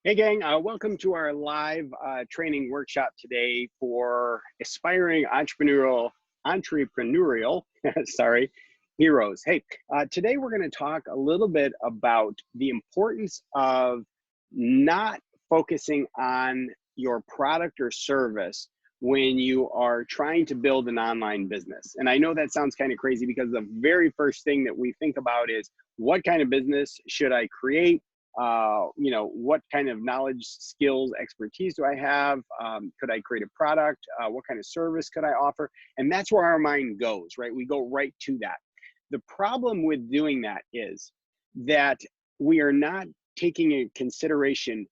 Hey gang, welcome to our live training workshop today for aspiring entrepreneurial, sorry, heroes. Hey, today we're going to talk a little bit about the importance of not focusing on your product or service when you are trying to build an online business. And I know that sounds kind of crazy because the very first thing that we think about is what kind of business should I create? What kind of knowledge, skills, expertise do I have? Could I create a product? What kind of service could I offer? And that's where our mind goes, right? We go right to that. The problem with doing that is that we are not taking into consideration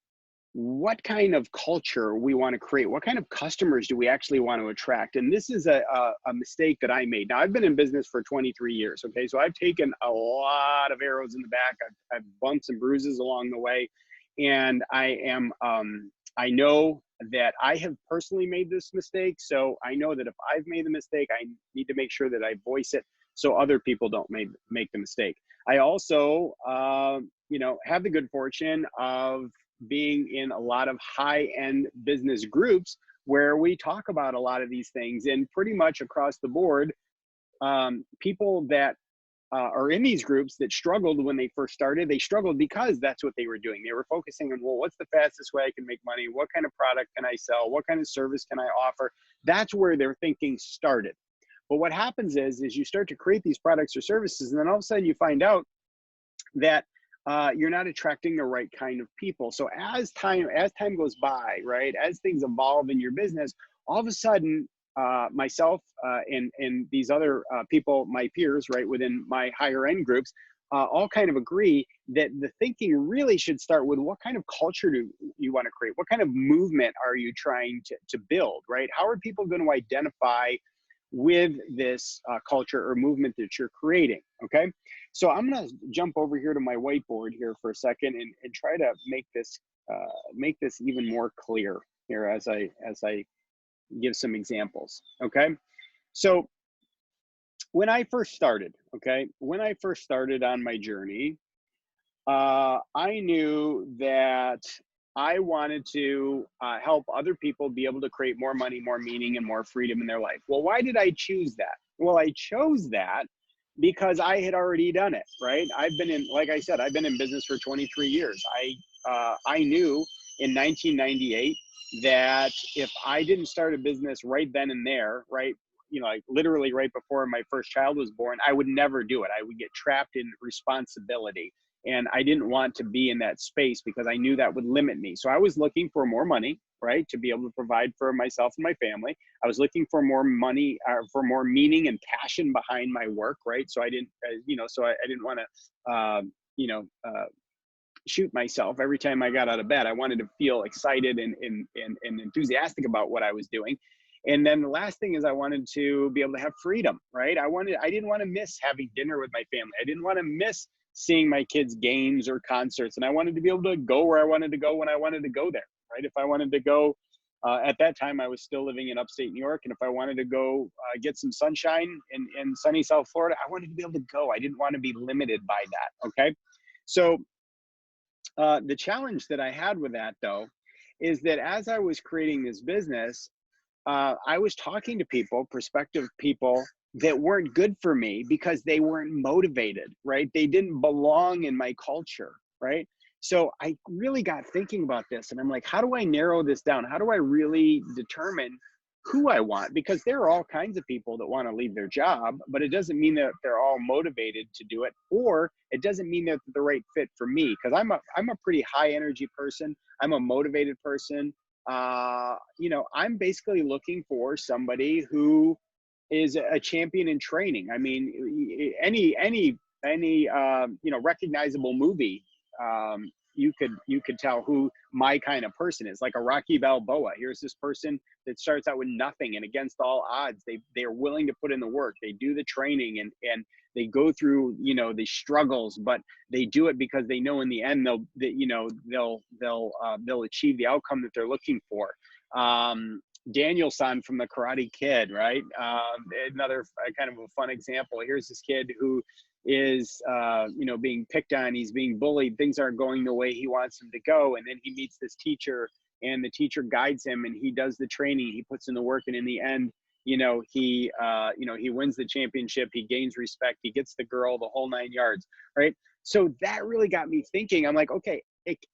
what kind of culture we want to create. What kind of customers do we actually want to attract? And this is a mistake that I made. Now, I've been in business for 23 years, okay? So I've taken a lot of arrows in the back. I've bumps and bruises along the way. And I know that I have personally made this mistake. So I know that if I've made the mistake, I need to make sure that I voice it so other people don't make the mistake. I also, have the good fortune of being in a lot of high-end business groups where we talk about a lot of these things, and pretty much across the board, people that are in these groups that struggled when they first started, they struggled because that's what they were doing. They were focusing on, well, what's the fastest way I can make money? What kind of product can I sell? What kind of service can I offer? That's where their thinking started. But what happens is you start to create these products or services, and then all of a sudden you find out that you're not attracting the right kind of people. So as time goes by, right, as things evolve in your business, all of a sudden, myself and these other people, my peers, right, within my higher end groups, all kind of agree that the thinking really should start with what kind of culture do you want to create? What kind of movement are you trying to build, right? How are people going to identify with this culture or movement that you're creating? Okay, so I'm going to jump over here to my whiteboard here for a second and try to make this even more clear here as I give some examples. Okay, so when I first started on my journey, I knew that I wanted to help other people be able to create more money, more meaning, and more freedom in their life. Well, why did I choose that? Well, I chose that because I had already done it, right? Like I said, I've been in business for 23 years. I knew in 1998 that if I didn't start a business right then and there, right, like literally right before my first child was born, I would never do it. I would get trapped in responsibility. And I didn't want to be in that space because I knew that would limit me. So I was looking for more money, right, to be able to provide for myself and my family. I was looking for more money, for more meaning and passion behind my work, right? So I didn't, I didn't want to, shoot myself every time I got out of bed. I wanted to feel excited and enthusiastic about what I was doing. And then the last thing is I wanted to be able to have freedom, right? I didn't want to miss having dinner with my family. I didn't want to miss seeing my kids' games or concerts. And I wanted to be able to go where I wanted to go when I wanted to go there, right? If I wanted to go, at that time, I was still living in upstate New York. And if I wanted to go get some sunshine in sunny South Florida, I wanted to be able to go. I didn't want to be limited by that, okay? So the challenge that I had with that, though, is that as I was creating this business, I was talking to people, prospective people that weren't good for me because they weren't motivated, right? They didn't belong in my culture, right? So I really got thinking about this, and I'm like, how do I narrow this down? How do I really determine who I want? Because there are all kinds of people that want to leave their job, but it doesn't mean that they're all motivated to do it, or it doesn't mean that they're the right fit for me. Because I'm a pretty high energy person. I'm a motivated person. I'm basically looking for somebody who is a champion in training. I mean, any recognizable movie, you could tell who my kind of person is, like a Rocky Balboa. Here's this person that starts out with nothing, and against all odds, they are willing to put in the work. They do the training and they go through the struggles, but they do it because they know in the end they'll achieve the outcome that they're looking for. Daniel-san from the Karate Kid, right? Another kind of a fun example. Here's this kid who is, you know, being picked on, he's being bullied, things aren't going the way he wants them to go. And then he meets this teacher, and the teacher guides him, and he does the training, he puts in the work, and in the end, you know, he wins the championship, he gains respect, he gets the girl, the whole 9 yards, right? So that really got me thinking. I'm like, okay,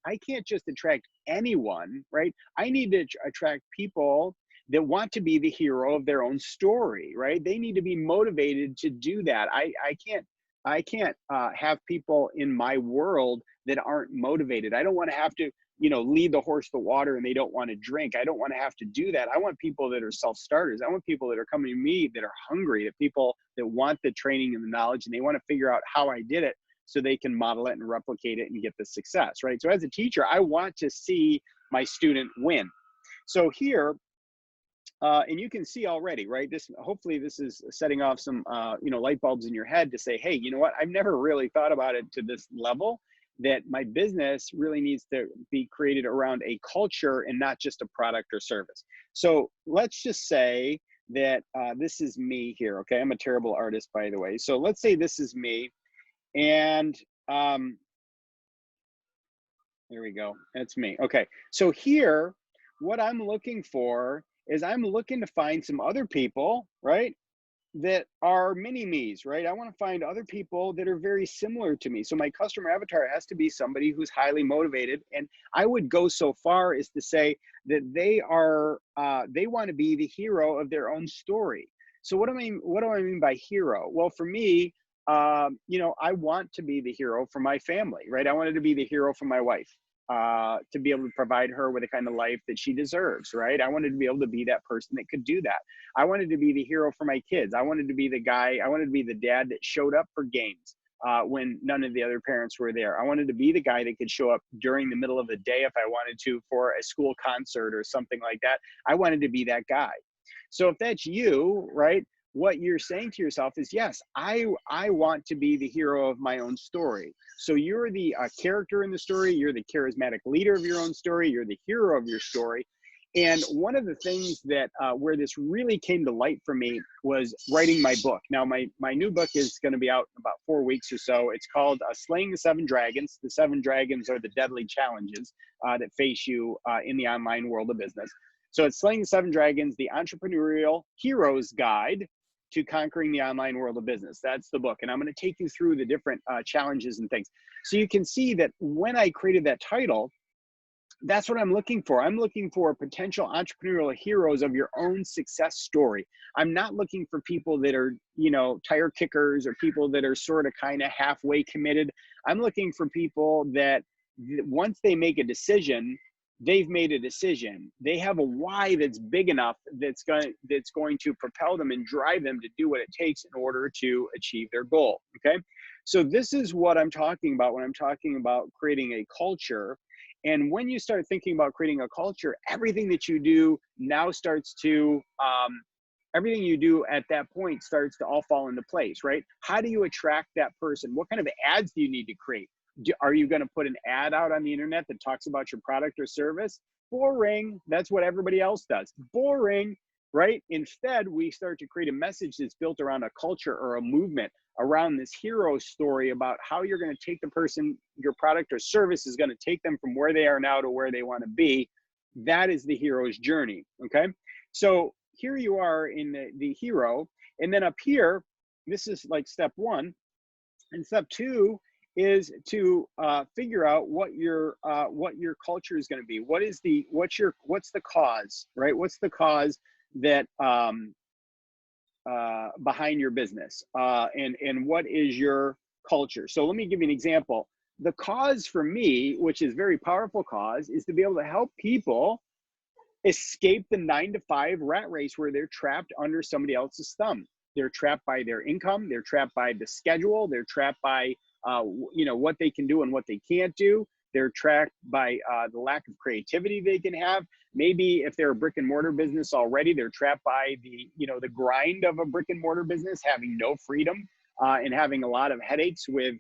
I can't just attract anyone, right? I need to attract people that want to be the hero of their own story, right? They need to be motivated to do that. I can't have people in my world that aren't motivated. I don't want to have to, you know, lead the horse to water and they don't want to drink. I don't want to have to do that. I want people that are self-starters. I want people that are coming to me that are hungry, that people that want the training and the knowledge, and they want to figure out how I did it so they can model it and replicate it and get the success, right? So as a teacher, I want to see my student win. So here, and you can see already, right? Hopefully this is setting off some, you know, light bulbs in your head to say, hey, you know what? I've never really thought about it to this level, that my business really needs to be created around a culture and not just a product or service. So let's just say that this is me here. Okay. I'm a terrible artist, by the way. So let's say this is me, and there we go. That's me. Okay. So here, what I'm looking for is I'm looking to find some other people, right, that are mini me's, right? I want to find other people that are very similar to me. So my customer avatar has to be somebody who's highly motivated. And I would go so far as to say that they want to be the hero of their own story. So what do I mean by hero? Well, for me, you know, I want to be the hero for my family, right? I wanted to be the hero for my wife. To be able to provide her with the kind of life that she deserves, right? I wanted to be able to be that person that could do that. I wanted to be the hero for my kids. I wanted to be the guy, I wanted to be the dad that showed up for games when none of the other parents were there. I wanted to be the guy that could show up during the middle of the day if I wanted to for a school concert or something like that. I wanted to be that guy. So if that's you, right, what you're saying to yourself is, yes, I want to be the hero of my own story. So you're the character in the story, you're the charismatic leader of your own story, you're the hero of your story. And one of the things that where this really came to light for me was writing my book. Now, my new book is going to be out in about 4 weeks or so. It's called Slaying the Seven Dragons. The seven dragons are the deadly challenges that face you in the online world of business. So it's Slaying the Seven Dragons, the Entrepreneurial Hero's Guide to Conquering the Online World of Business. That's the book. And I'm going to take you through the different challenges and things. So you can see that when I created that title, that's what I'm looking for. I'm looking for potential entrepreneurial heroes of your own success story. I'm not looking for people that are, you know, tire kickers or people that are sort of kind of halfway committed. I'm looking for people that once they make a decision, they've made a decision. They have a why that's big enough that's going to propel them and drive them to do what it takes in order to achieve their goal. Okay. So this is what I'm talking about when I'm talking about creating a culture. And when you start thinking about creating a culture, everything that you do now starts to, everything you do at that point starts to all fall into place, right? How do you attract that person? What kind of ads do you need to create? Are you going to put an ad out on the internet that talks about your product or service? Boring. That's what everybody else does. Boring, right? Instead, we start to create a message that's built around a culture or a movement around this hero story about how you're going to take the person, your product or service is going to take them from where they are now to where they want to be. That is the hero's journey. Okay. So here you are in the hero. And then up here, this is like step one. And step two is to figure out what your culture is going to be. What's the cause, right? What's the cause that behind your business, and what is your culture? So let me give you an example. The cause for me, which is a very powerful cause, is to be able to help people escape the 9-to-5 rat race where they're trapped under somebody else's thumb. They're trapped by their income. They're trapped by the schedule. They're trapped by what they can do and what they can't do. They're trapped by the lack of creativity they can have. Maybe if they're a brick and mortar business already, they're trapped by the grind of a brick and mortar business, having no freedom and having a lot of headaches with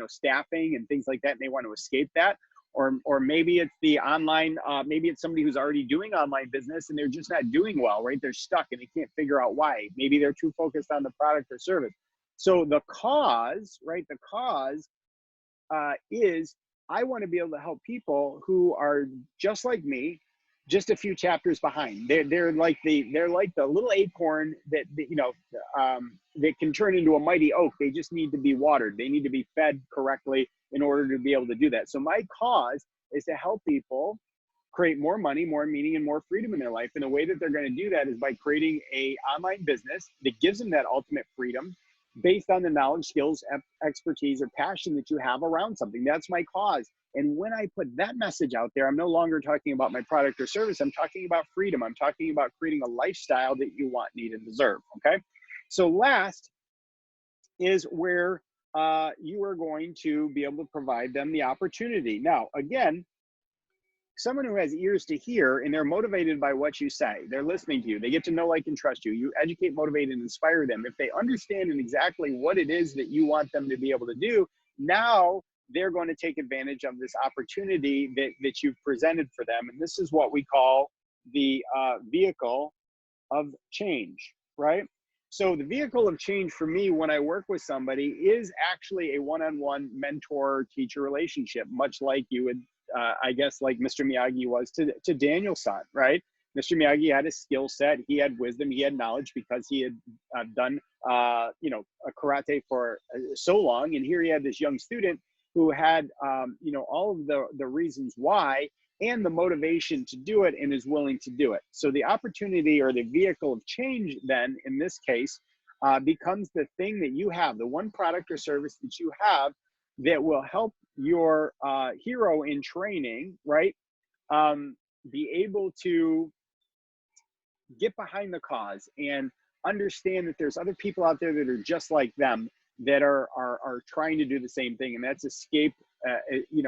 staffing and things like that, and they want to escape that. Or maybe it's the online, maybe it's somebody who's already doing online business and they're just not doing well, right? They're stuck and they can't figure out why. Maybe they're too focused on the product or service. So the cause, right? The cause is I want to be able to help people who are just like me, just a few chapters behind. They're like the little acorn that that can turn into a mighty oak. They just need to be watered. They need to be fed correctly in order to be able to do that. So my cause is to help people create more money, more meaning, and more freedom in their life. And the way that they're going to do that is by creating a online business that gives them that ultimate freedom based on the knowledge, skills, expertise, or passion that you have around something. That's my cause. And when I put that message out there, I'm no longer talking about my product or service. I'm talking about freedom. I'm talking about creating a lifestyle that you want, need, and deserve. Okay. So last is where you are going to be able to provide them the opportunity. Now, again, someone who has ears to hear and they're motivated by what you say, they're listening to you, they get to know, like, and trust you, you educate, motivate, and inspire them. If they understand exactly what it is that you want them to be able to do, now they're going to take advantage of this opportunity that you've presented for them. And this is what we call the vehicle of change, right? So the vehicle of change for me when I work with somebody is actually a one-on-one mentor-teacher relationship, much like you would, I guess, like Mr. Miyagi was to Daniel-san, right? Mr. Miyagi had a skill set, he had wisdom, he had knowledge because he had done, a karate for so long. And here he had this young student who had, all of the reasons why and the motivation to do it and is willing to do it. So the opportunity or the vehicle of change then, in this case, becomes the thing that you have, the one product or service that you have that will help your hero in training, right? Be able to get behind the cause and understand that there's other people out there that are just like them that are trying to do the same thing, and that's escape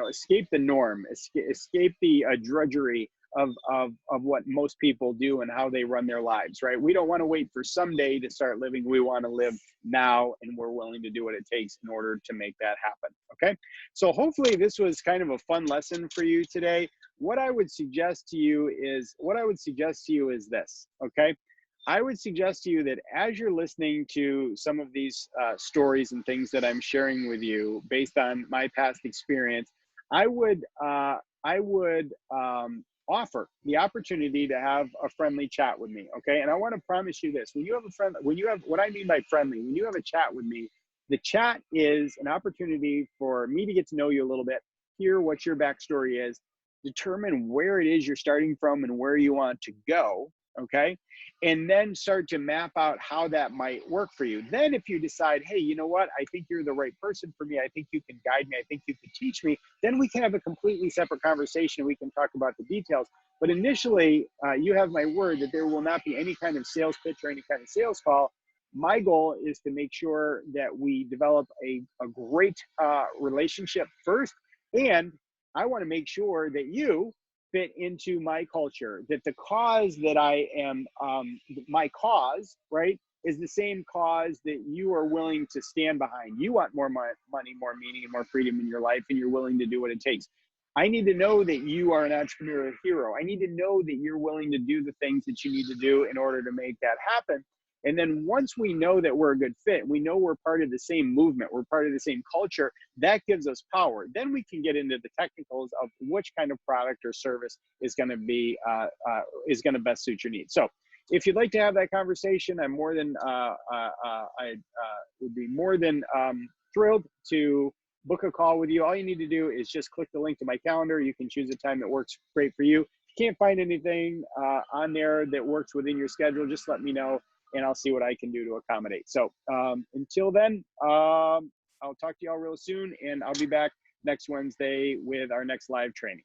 escape the norm, escape the drudgery of what most people do and how they run their lives, right? We don't want to wait for someday to start living. We want to live now, and we're willing to do what it takes in order to make that happen. Okay, so hopefully this was kind of a fun lesson for you today. What I would suggest to you is this. Okay, I would suggest to you that as you're listening to some of these stories and things that I'm sharing with you based on my past experience, I would offer the opportunity to have a friendly chat with me. Okay, and I want to promise you this: when you have what I mean by friendly, when you have a chat with me, the chat is an opportunity for me to get to know you a little bit, hear what your backstory is, determine where it is you're starting from and where you want to go. Okay, and then start to map out how that might work for you. Then if you decide, hey, you know what, I think you're the right person for me, I think you can guide me, I think you can teach me, then we can have a completely separate conversation. We can talk about the details. But initially, you have my word that there will not be any kind of sales pitch or any kind of sales call. My goal is to make sure that we develop a great relationship first. And I want to make sure that you fit into my culture, that the cause that I am, my cause, right, is the same cause that you are willing to stand behind. You want more money, more meaning, and more freedom in your life, and you're willing to do what it takes. I need to know that you are an entrepreneurial hero. I need to know that you're willing to do the things that you need to do in order to make that happen. And then once we know that we're a good fit, we know we're part of the same movement, we're part of the same culture, that gives us power. Then we can get into the technicals of which kind of product or service is going to be, is going to best suit your needs. So if you'd like to have that conversation, I'm more than, I would be more than thrilled to book a call with you. All you need to do is just click the link to my calendar. You can choose a time that works great for you. If you can't find anything on there that works within your schedule, just let me know, and I'll see what I can do to accommodate. So until then, I'll talk to y'all real soon, and I'll be back next Wednesday with our next live training.